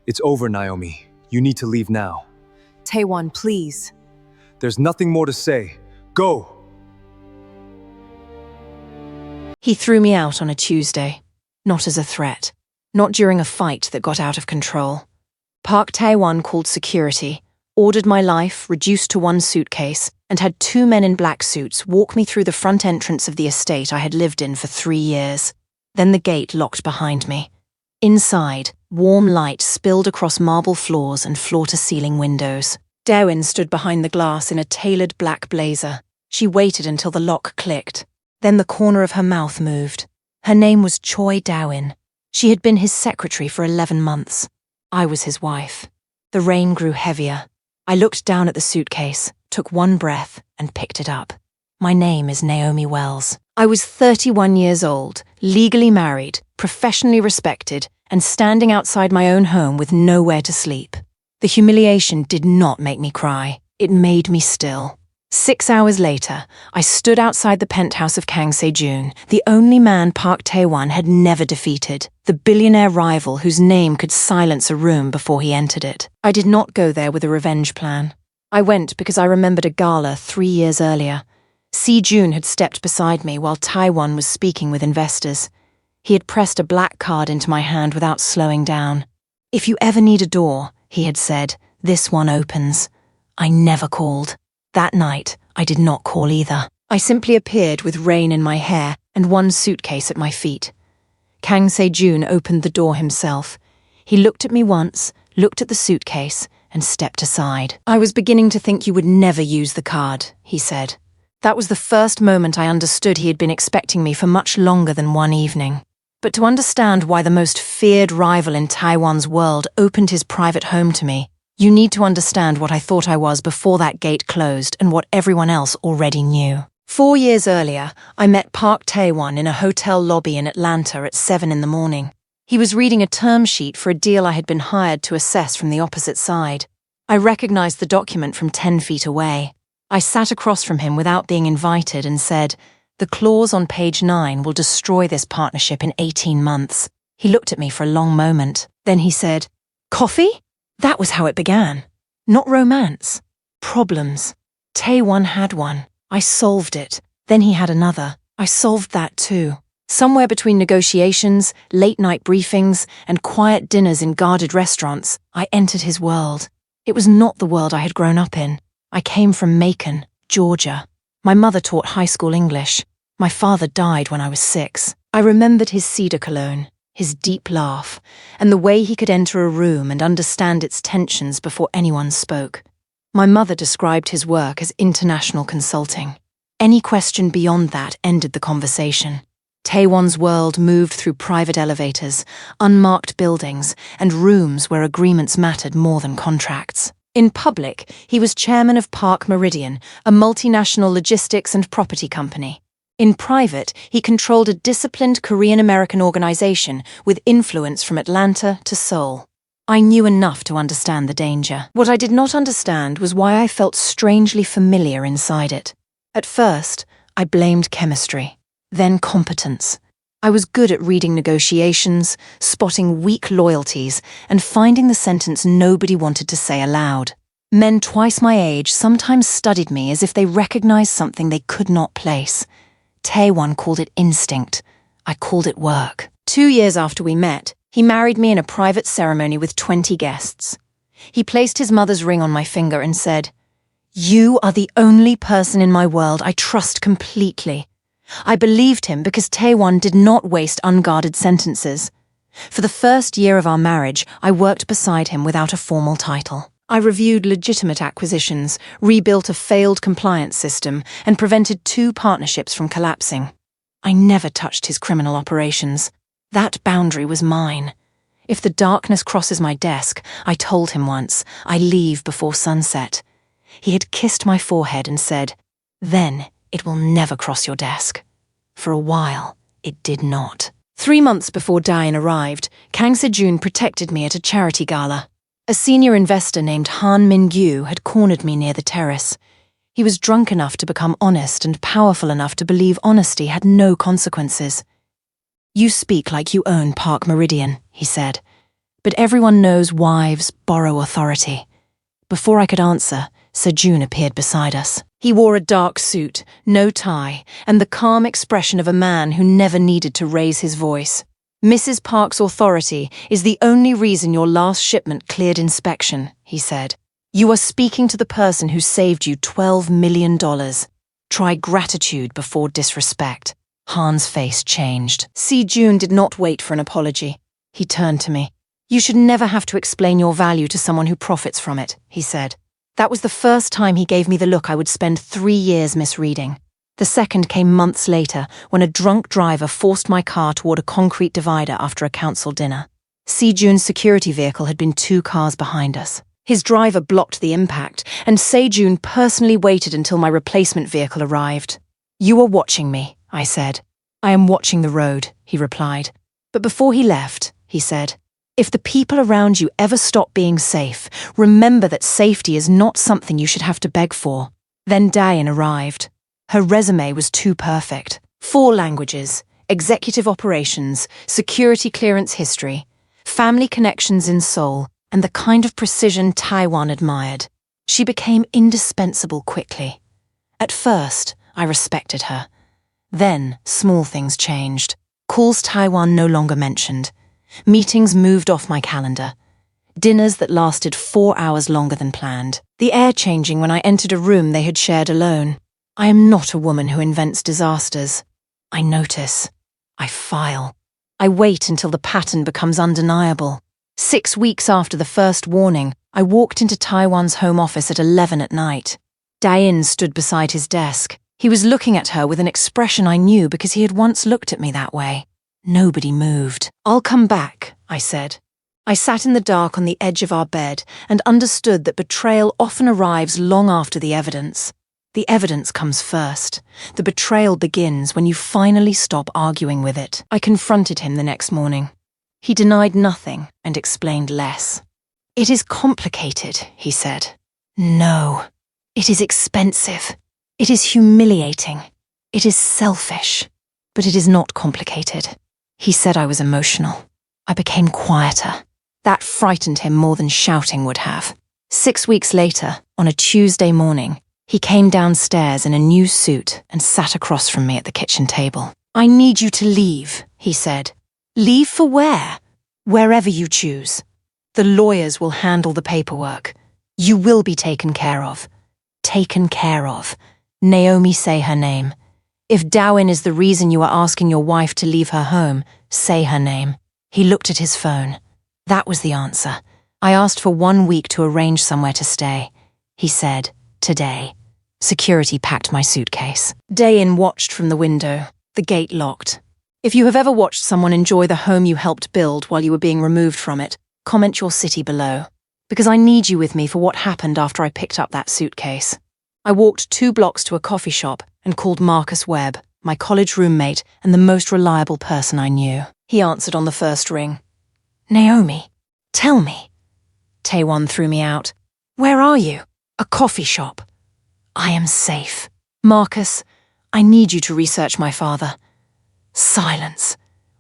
It's over, Naomi. You need to leave now. Tae-won, please. There's nothing more to say. Go! He threw me out on a Tuesday, not as a threat, not during a fight that got out of control. Park Tae-won called security, ordered my life reduced to one suitcase, and had two men in black suits walk me through the front entrance of the estate I had lived in for 3 years. Then the gate locked behind me. Inside, warm light spilled across marble floors and floor-to-ceiling windows. Tae-won stood behind the glass in a tailored black blazer. She waited until the lock clicked. Then the corner of her mouth moved. Her name was Choi Tae-won. She had been his secretary for 11 months. I was his wife. The rain grew heavier. I looked down at the suitcase, took one breath, and picked it up. My name is Naomi Wells. I was 31 years old, legally married, professionally respected, and standing outside my own home with nowhere to sleep. The humiliation did not make me cry. It made me still. 6 hours later, I stood outside the penthouse of Kang Se-joon, the only man Park Tae-won had never defeated, the billionaire rival whose name could silence a room before he entered it. I did not go there with a revenge plan. I went because I remembered a gala 3 years earlier. Se-joon had stepped beside me while Tae-won was speaking with investors. He had pressed a black card into my hand without slowing down. "If you ever need a door," he had said, "this one opens." I never called. That night, I did not call either. I simply appeared with rain in my hair and one suitcase at my feet. Kang Se-joon opened the door himself. He looked at me once, looked at the suitcase, and stepped aside. "I was beginning to think you would never use the card," he said. That was the first moment I understood he had been expecting me for much longer than one evening. But to understand why the most feared rival in Taiwan's world opened his private home to me, you need to understand what I thought I was before that gate closed and what everyone else already knew. 4 years earlier, I met Park Tae-won in a hotel lobby in Atlanta at 7 in the morning. He was reading a term sheet for a deal I had been hired to assess from the opposite side. I recognized the document from 10 feet away. I sat across from him without being invited and said, "The clause on page 9 will destroy this partnership in 18 months. He looked at me for a long moment. Then he said, "Coffee?" That was how it began. Not romance. Problems. Tae-won had one. I solved it. Then he had another. I solved that too. Somewhere between negotiations, late-night briefings, and quiet dinners in guarded restaurants, I entered his world. It was not the world I had grown up in. I came from Macon, Georgia. My mother taught high school English. My father died when I was 6. I remembered his cedar cologne, his deep laugh, and the way he could enter a room and understand its tensions before anyone spoke. My mother described his work as international consulting. Any question beyond that ended the conversation. Tae-won's world moved through private elevators, unmarked buildings, and rooms where agreements mattered more than contracts. In public, he was chairman of Park Meridian, a multinational logistics and property company. In private, he controlled a disciplined Korean-American organization with influence from Atlanta to Seoul. I knew enough to understand the danger. What I did not understand was why I felt strangely familiar inside it. At first, I blamed chemistry, then competence. I was good at reading negotiations, spotting weak loyalties, and finding the sentence nobody wanted to say aloud. Men twice my age sometimes studied me as if they recognized something they could not place. Tae-won called it instinct. I called it work. 2 years after we met, he married me in a private ceremony with 20 guests. He placed his mother's ring on my finger and said, "You are the only person in my world I trust completely." I believed him because Tae-won did not waste unguarded sentences. For the first year of our marriage, I worked beside him without a formal title. I reviewed legitimate acquisitions, rebuilt a failed compliance system, and prevented 2 partnerships from collapsing. I never touched his criminal operations. That boundary was mine. If the darkness crosses my desk, I told him once, I leave before sunset. He had kissed my forehead and said, "Then it will never cross your desk." For a while, it did not. 3 months before Tae-won arrived, Kang Se-joon protected me at a charity gala. A senior investor named Han Min-gyu had cornered me near the terrace. He was drunk enough to become honest and powerful enough to believe honesty had no consequences. "You speak like you own Park Meridian," he said. But everyone knows wives borrow authority. Before I could answer, Se-joon appeared beside us. He wore a dark suit, no tie, and the calm expression of a man who never needed to raise his voice. "Mrs. Park's authority is the only reason your last shipment cleared inspection," he said. "You are speaking to the person who saved you $12 million. Try gratitude before disrespect." Han's face changed. Se-joon did not wait for an apology. He turned to me. "You should never have to explain your value to someone who profits from it," he said. That was the first time he gave me the look I would spend 3 years misreading. The second came months later, when a drunk driver forced my car toward a concrete divider after a council dinner. Se-joon's security vehicle had been 2 cars behind us. His driver blocked the impact, and Se-joon personally waited until my replacement vehicle arrived. "You are watching me," I said. "I am watching the road," he replied. But before he left, he said, "If the people around you ever stop being safe, remember that safety is not something you should have to beg for." Then Tae-won arrived. Her resume was too perfect. 4 languages, executive operations, security clearance history, family connections in Seoul, and the kind of precision Tae-won admired. She became indispensable quickly. At first, I respected her. Then, small things changed. Calls Tae-won no longer mentioned. Meetings moved off my calendar. Dinners that lasted 4 hours longer than planned. The air changing when I entered a room they had shared alone. I am not a woman who invents disasters. I notice. I file. I wait until the pattern becomes undeniable. 6 weeks after the first warning, I walked into Tae-won's home office at 11 at night. Tae-in stood beside his desk. He was looking at her with an expression I knew because he had once looked at me that way. Nobody moved. "I'll come back," I said. I sat in the dark on the edge of our bed and understood that betrayal often arrives long after the evidence. The evidence comes first. The betrayal begins when you finally stop arguing with it. I confronted him the next morning. He denied nothing and explained less. "It is complicated," he said. "No. It is expensive. It is humiliating. It is selfish. But it is not complicated." He said I was emotional. I became quieter. That frightened him more than shouting would have. 6 weeks later, on a Tuesday morning, he came downstairs in a new suit and sat across from me at the kitchen table. "I need you to leave," he said. "Leave for where?" "Wherever you choose. The lawyers will handle the paperwork. You will be taken care of." Taken care of. Naomi, say her name. If Tae-won is the reason you are asking your wife to leave her home, say her name. He looked at his phone. That was the answer. I asked for 1 week to arrange somewhere to stay. He said, "Today." Security packed my suitcase. Tae-in watched from the window, the gate locked. If you have ever watched someone enjoy the home you helped build while you were being removed from it, comment your city below. Because I need you with me for what happened after I picked up that suitcase. I walked 2 blocks to a coffee shop and called Marcus Webb, my college roommate and the most reliable person I knew. He answered on the first ring. "Naomi, tell me." Tae-won threw me out. "Where are you?" "A coffee shop." "I am safe." "Marcus, I need you to research my father." Silence.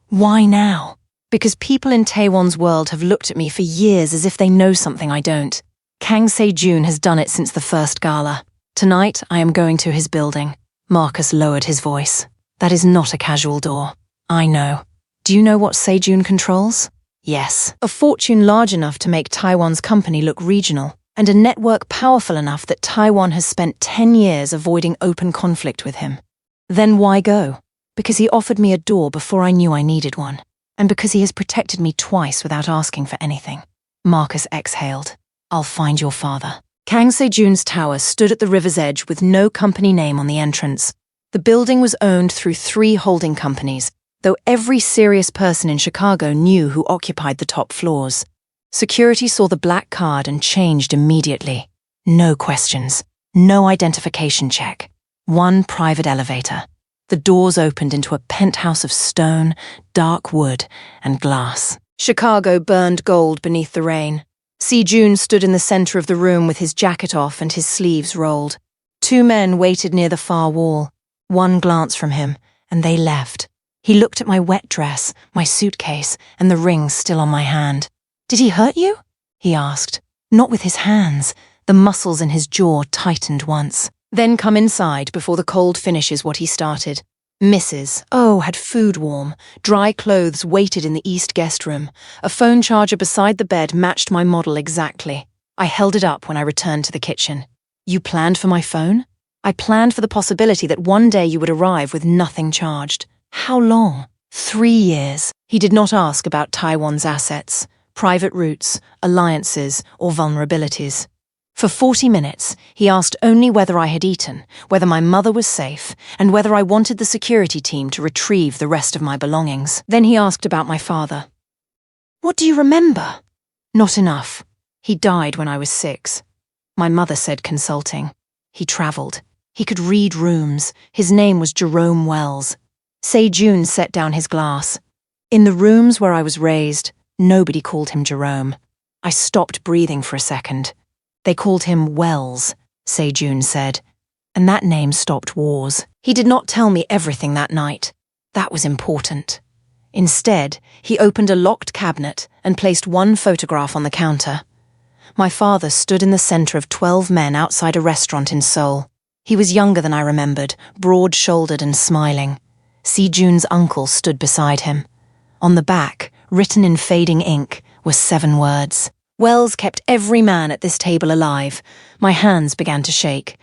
Why now? Because people in Tae-won's world have looked at me for years as if they know something I don't. Kang Se-joon has done it since the first gala. Tonight, I am going to his building. Marcus lowered his voice. "That is not a casual door." "I know." "Do you know what Se-joon controls?" "Yes." "A fortune large enough to make Tae-won's company look regional, and a network powerful enough that Tae-won has spent 10 years avoiding open conflict with him." "Then why go?" "Because he offered me a door before I knew I needed one, and because he has protected me twice without asking for anything." Marcus exhaled. "I'll find your father." Kang Se-joon's tower stood at the river's edge with no company name on the entrance. The building was owned through 3 holding companies, though every serious person in Chicago knew who occupied the top floors. Security saw the black card and changed immediately. No questions, no identification check. 1 private elevator. The doors opened into a penthouse of stone, dark wood, and glass. Chicago burned gold beneath the rain. Se-joon stood in the center of the room with his jacket off and his sleeves rolled. 2 men waited near the far wall. 1 glance from him, and they left. He looked at my wet dress, my suitcase, and the ring still on my hand. Did he hurt you? He asked. Not with his hands. The muscles in his jaw tightened once. Then come inside before the cold finishes what he started. Mrs. had food warm. Dry clothes waited in the east guest room. A phone charger beside the bed matched my model exactly. I held it up when I returned to the kitchen. You planned for my phone? I planned for the possibility that one day you would arrive with nothing charged. How long? 3 years. He did not ask about Tae-won's assets, private routes, alliances, or vulnerabilities. For 40 minutes, he asked only whether I had eaten, whether my mother was safe, and whether I wanted the security team to retrieve the rest of my belongings. Then he asked about my father. What do you remember? Not enough. He died when I was 6. My mother said consulting. He traveled. He could read rooms. His name was Naomi Wells. Se-joon set down his glass. In the rooms where I was raised, nobody called him Jerome. I stopped breathing for a second. They called him Wells, Se-joon said, and that name stopped wars. He did not tell me everything that night. That was important. Instead, he opened a locked cabinet and placed one photograph on the counter. My father stood in the center of 12 men outside a restaurant in Seoul. He was younger than I remembered, broad-shouldered and smiling. Se-joon's uncle stood beside him. On the back, written in fading ink, were 7 words. Wells kept every man at this table alive. My hands began to shake.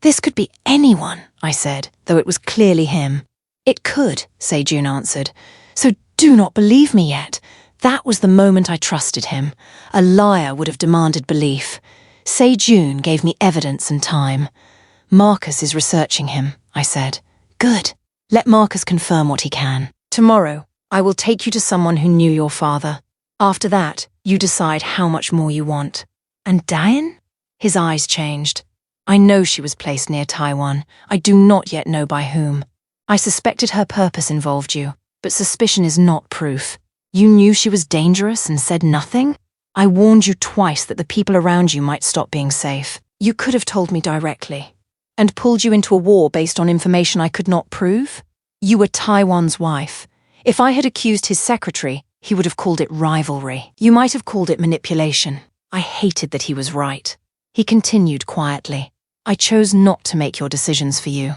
This could be anyone, I said, though it was clearly him. It could, Se-joon answered. So do not believe me yet. That was the moment I trusted him. A liar would have demanded belief. Se-joon gave me evidence and time. Marcus is researching him, I said. Good. Let Marcus confirm what he can. Tomorrow, I will take you to someone who knew your father. After that, you decide how much more you want. And Daein? His eyes changed. I know she was placed near Tae-won. I do not yet know by whom. I suspected her purpose involved you, but suspicion is not proof. You knew she was dangerous and said nothing? I warned you twice that the people around you might stop being safe. You could have told me directly. And pulled you into a war based on information I could not prove? You were Tae-won's wife. If I had accused his secretary, he would have called it rivalry. You might have called it manipulation. I hated that he was right. He continued quietly. I chose not to make your decisions for you.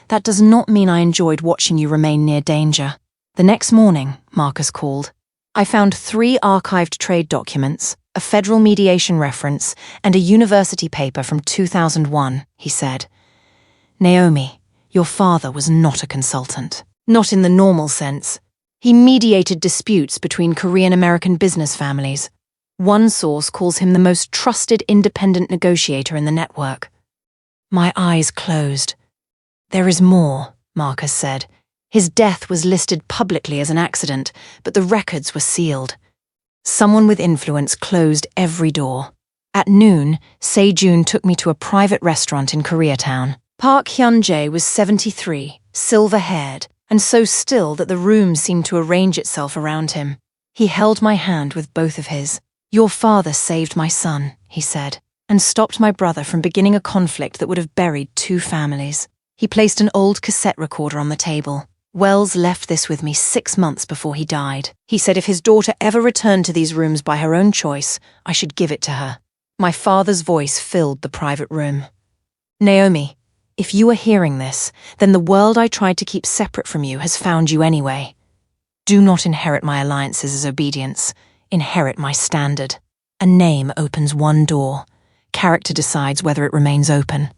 That does not mean I enjoyed watching you remain near danger. The next morning, Marcus called. I found 3 archived trade documents, a federal mediation reference, and a university paper from 2001, he said. Naomi, your father was not a consultant. Not in the normal sense. He mediated disputes between Korean-American business families. One source calls him the most trusted independent negotiator in the network. My eyes closed. There is more, Marcus said. His death was listed publicly as an accident, but the records were sealed. Someone with influence closed every door. At noon, Se-joon took me to a private restaurant in Koreatown. Park Hyun-jae was 73, silver-haired, and so still that the room seemed to arrange itself around him. He held my hand with both of his. Your father saved my son, he said, and stopped my brother from beginning a conflict that would have buried 2 families. He placed an old cassette recorder on the table. Wells left this with me 6 months before he died. He said if his daughter ever returned to these rooms by her own choice, I should give it to her. My father's voice filled the private room. Naomi, if you are hearing this, then the world I tried to keep separate from you has found you anyway. Do not inherit my alliances as obedience. Inherit my standard. A name opens one door. Character decides whether it remains open.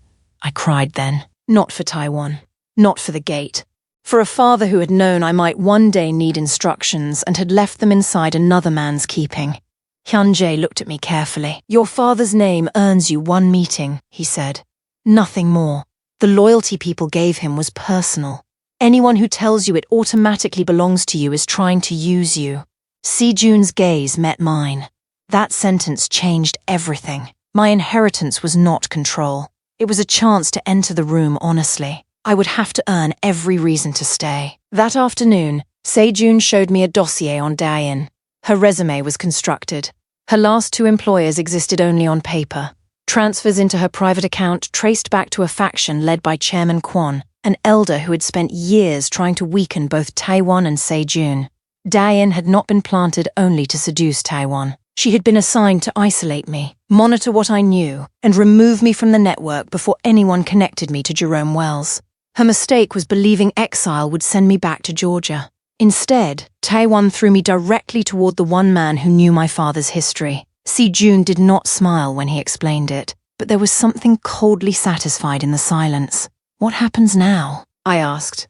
I cried then. Not for Tae-won. Not for the gate. For a father who had known I might one day need instructions and had left them inside another man's keeping. Hyun-jae looked at me carefully. Your father's name earns you 1 meeting, he said. Nothing more. The loyalty people gave him was personal. Anyone who tells you it automatically belongs to you is trying to use you. Se-joon's gaze met mine. That sentence changed everything. My inheritance was not control. It was a chance to enter the room honestly. I would have to earn every reason to stay. That afternoon, Se-joon showed me a dossier on Daein. Her resume was constructed. Her last 2 employers existed only on paper. Transfers into her private account traced back to a faction led by Chairman Kwon, an elder who had spent years trying to weaken both Tae-won and Se-joon. Daein had not been planted only to seduce Tae-won. She had been assigned to isolate me, monitor what I knew, and remove me from the network before anyone connected me to Jerome Wells. Her mistake was believing exile would send me back to Georgia. Instead, Tae-won threw me directly toward the one man who knew my father's history. Se-joon did not smile when he explained it, but there was something coldly satisfied in the silence. "What happens now?" I asked.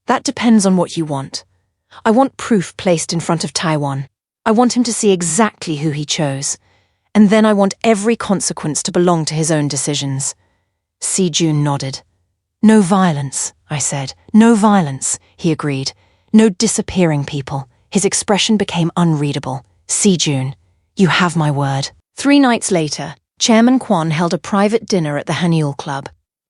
"That depends on what you want. I want proof placed in front of Tae-won. I want him to see exactly who he chose. And then I want every consequence to belong to his own decisions." Se-joon nodded. "No violence," I said. "No violence," he agreed. "No disappearing people." His expression became unreadable. "Se-joon, you have my word." 3 nights later, Chairman Kwon held a private dinner at the Hanyul Club.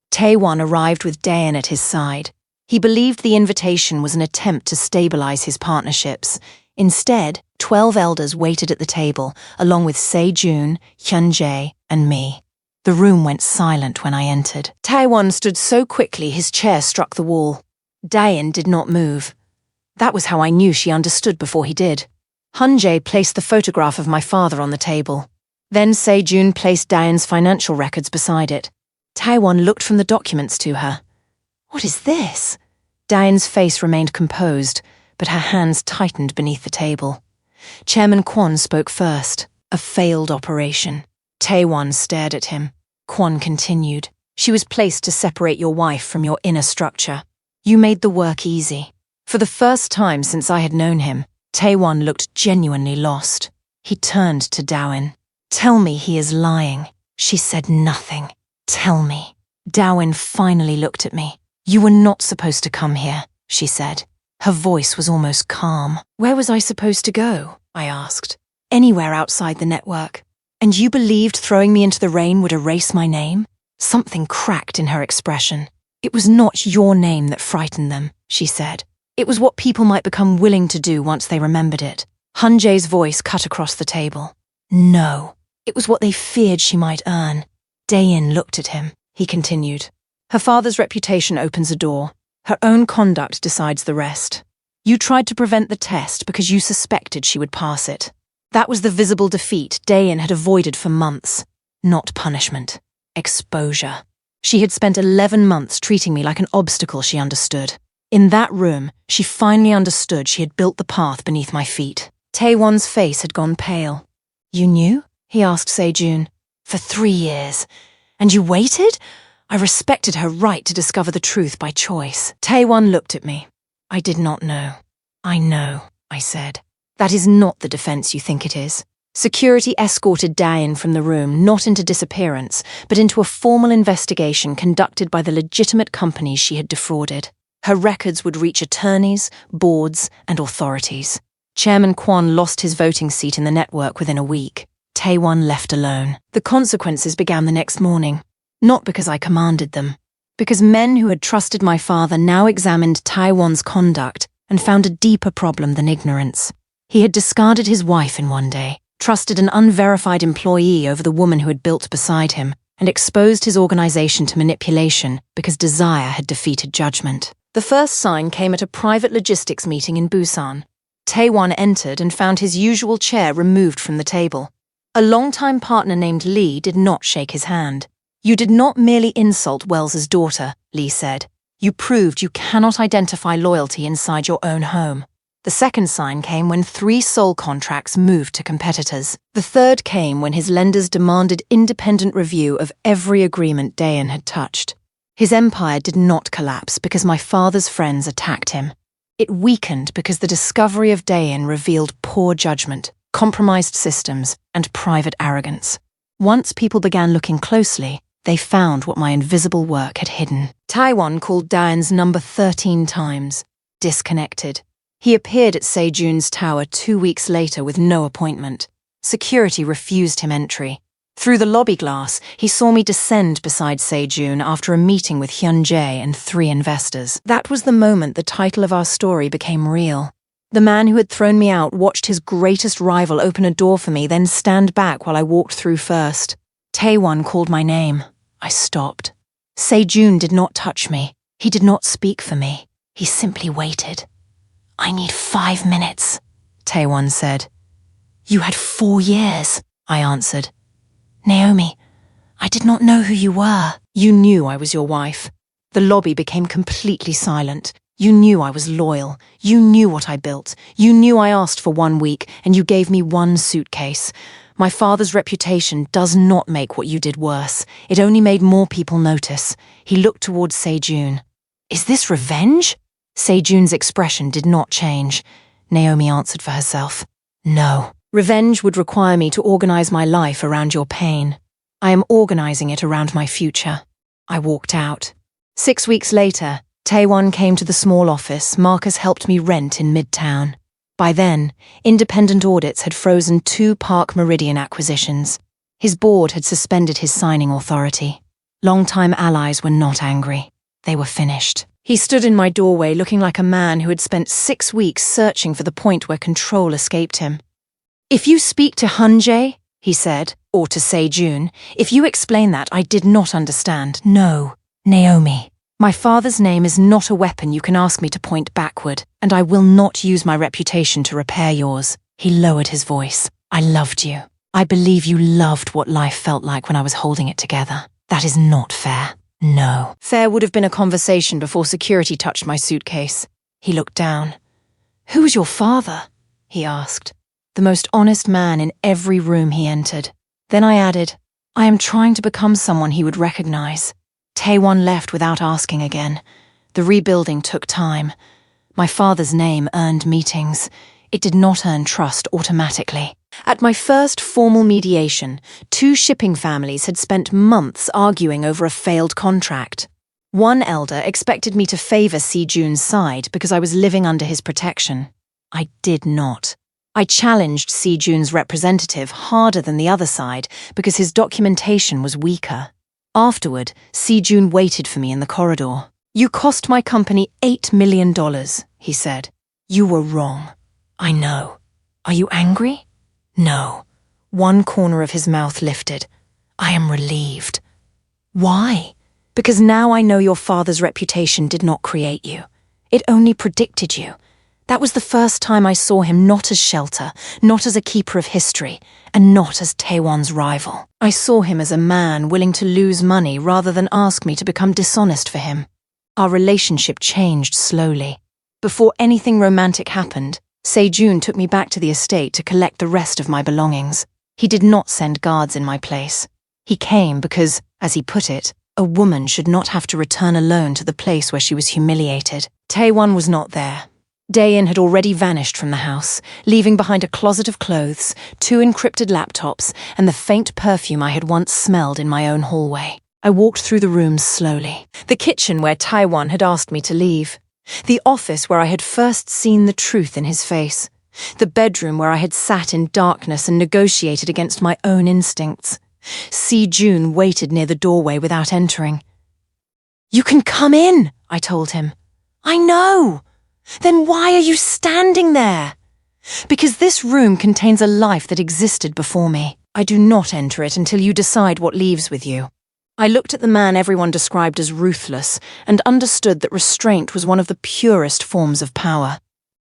Tae-won arrived with Daein at his side. He believed the invitation was an attempt to stabilize his partnerships. Instead, 12 elders waited at the table, along with Se-joon, Hyun-jae, and me. The room went silent when I entered. Tae-won stood so quickly his chair struck the wall. Daein did not move. That was how I knew she understood before he did. Hyun-jae placed the photograph of my father on the table. Then Se-joon placed Daein's financial records beside it. Tae-won looked from the documents to her. "What is this?" Daein's face remained composed, but her hands tightened beneath the table. Chairman Kwon spoke first. "A failed operation." Tae-won stared at him. Kwon continued. "She was placed to separate your wife from your inner structure. You made the work easy." For the first time since I had known him, Tae-won looked genuinely lost. He turned to Daein. "Tell me he is lying." She said nothing. "Tell me." Daein finally looked at me. "You were not supposed to come here," she said. Her voice was almost calm. "Where was I supposed to go?" I asked. "Anywhere outside the network. And you believed throwing me into the rain would erase my name?" Something cracked in her expression. "It was not your name that frightened them," she said. "It was what people might become willing to do once they remembered it." Hyun-jae's voice cut across the table. "No, it was what they feared she might earn." Daein looked at him. He continued. "Her father's reputation opens a door. Her own conduct decides the rest. You tried to prevent the test because you suspected she would pass it. That was the visible defeat Daein had avoided for months. Not punishment. Exposure. She had spent 11 months treating me like an obstacle she understood. In that room, she finally understood she had built the path beneath my feet." Tae-won's face had gone pale. "You knew?" he asked Se-joon. "For 3 years. And you waited?" I respected her right to discover the truth by choice. Tae-won looked at me. "I did not know." "I know," I said. "That is not the defense you think it is." Security escorted Daein from the room, not into disappearance, but into a formal investigation conducted by the legitimate companies she had defrauded. Her records would reach attorneys, boards, and authorities. Chairman Kwon lost his voting seat in the network within a week. Tae-won left alone. The consequences began the next morning. Not because I commanded them. Because men who had trusted my father now examined Tae-won's conduct and found a deeper problem than ignorance. He had discarded his wife in one day, trusted an unverified employee over the woman who had built beside him, and exposed his organization to manipulation because desire had defeated judgment. The first sign came at a private logistics meeting in Busan. Tae-won entered and found his usual chair removed from the table. A longtime partner named Lee did not shake his hand. "You did not merely insult Wells's daughter," Lee said. "You proved you cannot identify loyalty inside your own home." The second sign came when 3 sole contracts moved to competitors. The third came when his lenders demanded independent review of every agreement Daein had touched. His empire did not collapse because my father's friends attacked him. It weakened because the discovery of Daein revealed poor judgment, compromised systems, and private arrogance. Once people began looking closely, they found what my invisible work had hidden. Tae-won called Daein's number 13 times. Disconnected. He appeared at Se-joon's tower 2 weeks later with no appointment. Security refused him entry. Through the lobby glass, he saw me descend beside Se-joon after a meeting with Hyun-jae and 3 investors. That was the moment the title of our story became real. The man who had thrown me out watched his greatest rival open a door for me, then stand back while I walked through first. Tae-won called my name. I stopped. Se-joon did not touch me. He did not speak for me. He simply waited. "I need 5 minutes," Tae-won said. You had 4 years, I answered. Naomi, I did not know who you were. You knew I was your wife. The lobby became completely silent. You knew I was loyal. You knew what I built. You knew I asked for 1 week, and you gave me 1 suitcase. My father's reputation does not make what you did worse. It only made more people notice. He looked towards Se-joon. Is this revenge? Se-joon's expression did not change. Naomi answered for herself. No. Revenge would require me to organize my life around your pain. I am organizing it around my future. I walked out. 6 weeks later, Tae-won came to the small office Marcus helped me rent in Midtown. By then, independent audits had frozen 2 Park Meridian acquisitions. His board had suspended his signing authority. Longtime allies were not angry. They were finished. He stood in my doorway looking like a man who had spent 6 weeks searching for the point where control escaped him. If you speak to Hunjae, he said, or to Se-joon, if you explain that, I did not understand. No, Naomi. My father's name is not a weapon you can ask me to point backward, and I will not use my reputation to repair yours. He lowered his voice. I loved you. I believe you loved what life felt like when I was holding it together. That is not fair. No. Fair would have been a conversation before security touched my suitcase. He looked down. Who was your father? He asked. The most honest man in every room he entered. Then I added, I am trying to become someone he would recognize. Tae-won left without asking again. The rebuilding took time. My father's name earned meetings. It did not earn trust automatically. At my first formal mediation, 2 shipping families had spent months arguing over a failed contract. One elder expected me to favor Se-joon's side because I was living under his protection. I did not. I challenged Se-joon's representative harder than the other side because his documentation was weaker. Afterward, Se-joon waited for me in the corridor. You cost my company $8 million, he said. You were wrong. I know. Are you angry? No. One corner of his mouth lifted. I am relieved. Why? Because now I know your father's reputation did not create you. It only predicted you. That was the first time I saw him not as shelter, not as a keeper of history, and not as Tae-won's rival. I saw him as a man willing to lose money rather than ask me to become dishonest for him. Our relationship changed slowly. Before anything romantic happened, Se-joon took me back to the estate to collect the rest of my belongings. He did not send guards in my place. He came because, as he put it, a woman should not have to return alone to the place where she was humiliated. Tae-won was not there. Dae-in had already vanished from the house, leaving behind a closet of clothes, 2 encrypted laptops, and the faint perfume I had once smelled in my own hallway. I walked through the rooms slowly. The kitchen where Tae-won had asked me to leave. The office where I had first seen the truth in his face. The bedroom where I had sat in darkness and negotiated against my own instincts. Se-joon waited near the doorway without entering. You can come in, I told him. I know. Then why are you standing there? Because this room contains a life that existed before me. I do not enter it until you decide what leaves with you. I looked at the man everyone described as ruthless and understood that restraint was one of the purest forms of power.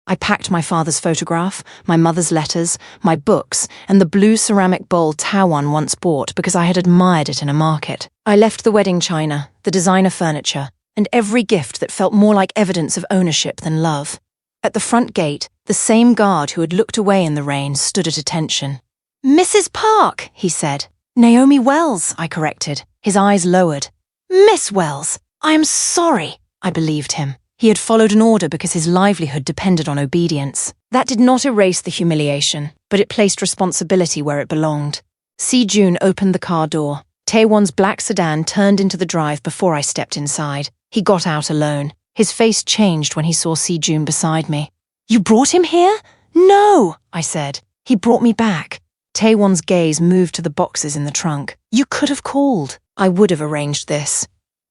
I packed my father's photograph, my mother's letters, my books, and the blue ceramic bowl Tae-won once bought because I had admired it in a market. I left the wedding china, the designer furniture, and every gift that felt more like evidence of ownership than love. At the front gate, the same guard who had looked away in the rain stood at attention. Mrs. Park, he said. Naomi Wells, I corrected. His eyes lowered. Miss Wells, I am sorry. I believed him. He had followed an order because his livelihood depended on obedience. That did not erase the humiliation, but it placed responsibility where it belonged. Se-joon opened the car door. Tae-won's black sedan turned into the drive before I stepped inside. He got out alone. His face changed when he saw Se-joon beside me. You brought him here? No, I said. He brought me back. Tae-won's gaze moved to the boxes in the trunk. You could have called. I would have arranged this.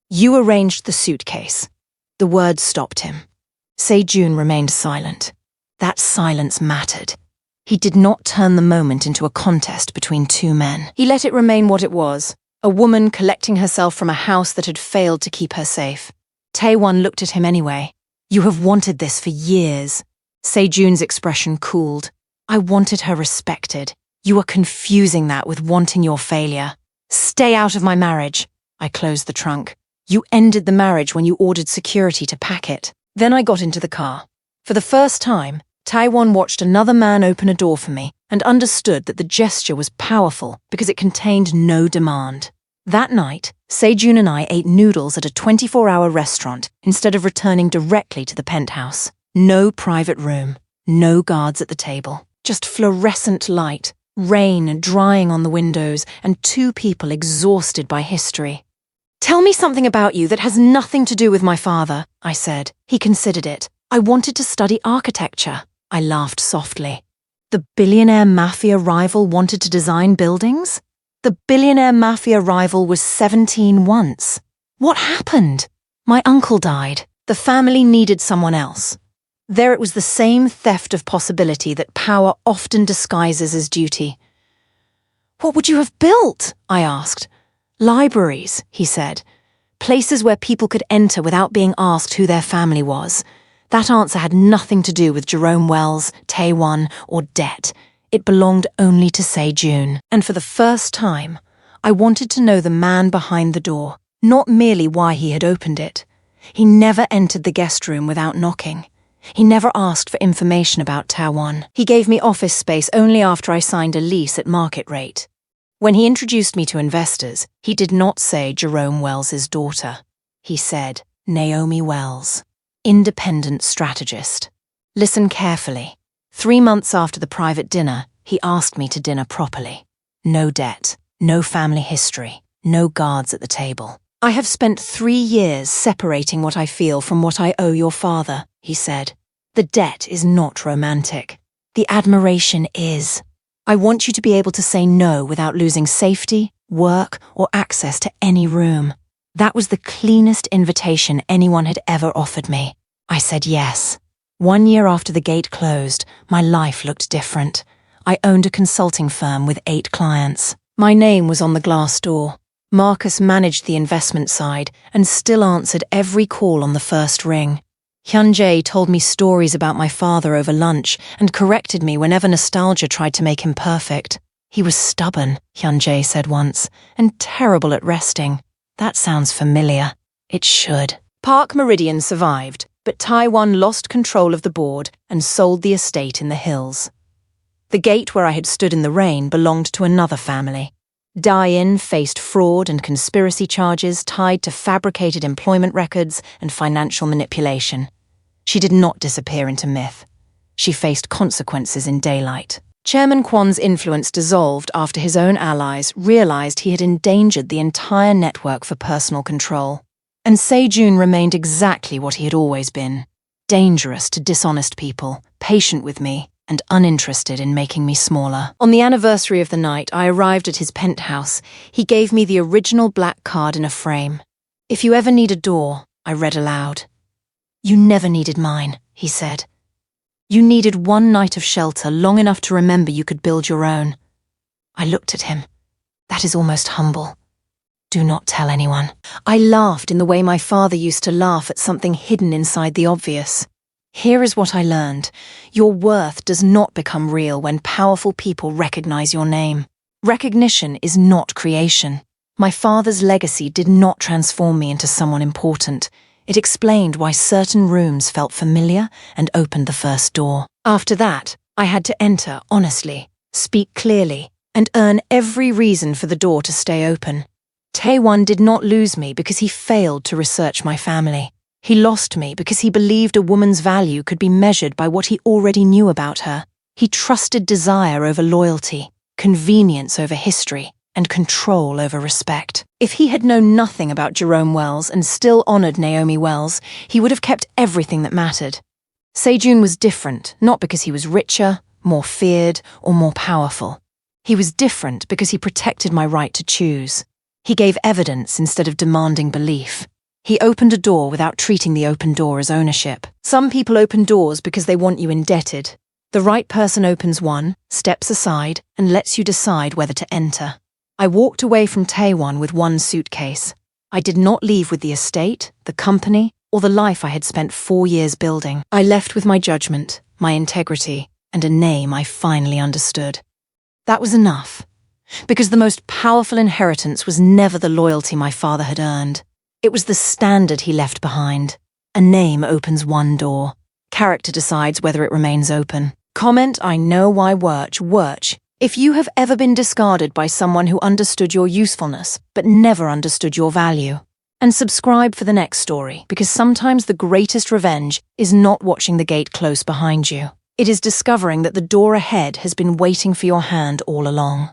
You arranged the suitcase. The words stopped him. Se-joon remained silent. That silence mattered. He did not turn the moment into a contest between 2 men. He let it remain what it was. A woman collecting herself from a house that had failed to keep her safe. Tae-won looked at him anyway. You have wanted this for years. Se-joon's expression cooled. I wanted her respected. You are confusing that with wanting your failure. Stay out of my marriage. I closed the trunk. You ended the marriage when you ordered security to pack it. Then I got into the car. For the first time, Tae-won watched another man open a door for me and understood that the gesture was powerful because it contained no demand. That night, Se-joon and I ate noodles at a 24-hour restaurant instead of returning directly to the penthouse. No private room, no guards at the table, just fluorescent light, rain drying on the windows, and two people exhausted by history. Tell me something about you that has nothing to do with my father, I said. He considered it. I wanted to study architecture. I laughed softly. The Billionaire Mafia rival wanted to design buildings? The Billionaire Mafia rival was 17 once. What happened? My uncle died. The family needed someone else. There it was, the same theft of possibility that power often disguises as duty. What would you have built? I asked. Libraries, he said. Places where people could enter without being asked who their family was. That answer had nothing to do with Jerome Wells, Tae-won, or debt. It belonged only to Se-joon. And for the first time, I wanted to know the man behind the door, not merely why he had opened it. He never entered the guest room without knocking. He never asked for information about Tae-won. He gave me office space only after I signed a lease at market rate. When he introduced me to investors, he did not say Jerome Wells's daughter. He said Naomi Wells, independent strategist. Listen carefully. 3 months after the private dinner, he asked me to dinner properly. No debt, no family history, no guards at the table. I have spent 3 years separating what I feel from what I owe your father, he said. The debt is not romantic. The admiration is. I want you to be able to say no without losing safety, work, or access to any room. That was the cleanest invitation anyone had ever offered me. I said yes. 1 year after the gate closed, my life looked different. I owned a consulting firm with 8 clients. My name was on the glass door. Marcus managed the investment side and still answered every call on the first ring. Hyun-jae told me stories about my father over lunch and corrected me whenever nostalgia tried to make him perfect. He was stubborn, Hyun-jae said once, and terrible at resting. That sounds familiar. It should. Park Meridian survived, but Tae-won lost control of the board and sold the estate in the hills. The gate where I had stood in the rain belonged to another family. Dae-in faced fraud and conspiracy charges tied to fabricated employment records and financial manipulation. She did not disappear into myth. She faced consequences in daylight. Chairman Kwon's influence dissolved after his own allies realized he had endangered the entire network for personal control. And Se-joon remained exactly what he had always been. Dangerous to dishonest people, patient with me, and uninterested in making me smaller. On the anniversary of the night I arrived at his penthouse, he gave me the original black card in a frame. If you ever need a door, I read aloud. You never needed mine, he said. You needed 1 night of shelter long enough to remember you could build your own. I looked at him. That is almost humble. Do not tell anyone. I laughed in the way my father used to laugh at something hidden inside the obvious. Here is what I learned. Your worth does not become real when powerful people recognize your name. Recognition is not creation. My father's legacy did not transform me into someone important. It explained why certain rooms felt familiar and opened the first door. After that, I had to enter honestly, speak clearly, and earn every reason for the door to stay open. Tae-won did not lose me because he failed to research my family. He lost me because he believed a woman's value could be measured by what he already knew about her. He trusted desire over loyalty, convenience over history, and control over respect. If he had known nothing about Jerome Wells and still honored Naomi Wells, he would have kept everything that mattered. Se-joon was different, not because he was richer, more feared, or more powerful. He was different because he protected my right to choose. He gave evidence instead of demanding belief. He opened a door without treating the open door as ownership. Some people open doors because they want you indebted. The right person opens one, steps aside, and lets you decide whether to enter. I walked away from Tae-won with 1 suitcase. I did not leave with the estate, the company, or the life I had spent 4 years building. I left with my judgment, my integrity, and a name I finally understood. That was enough, because the most powerful inheritance was never the loyalty my father had earned. It was the standard he left behind. A name opens one door. Character decides whether it remains open. Comment I know why Wirch. If you have ever been discarded by someone who understood your usefulness, but never understood your value. And subscribe for the next story, because sometimes the greatest revenge is not watching the gate close behind you. It is discovering that the door ahead has been waiting for your hand all along.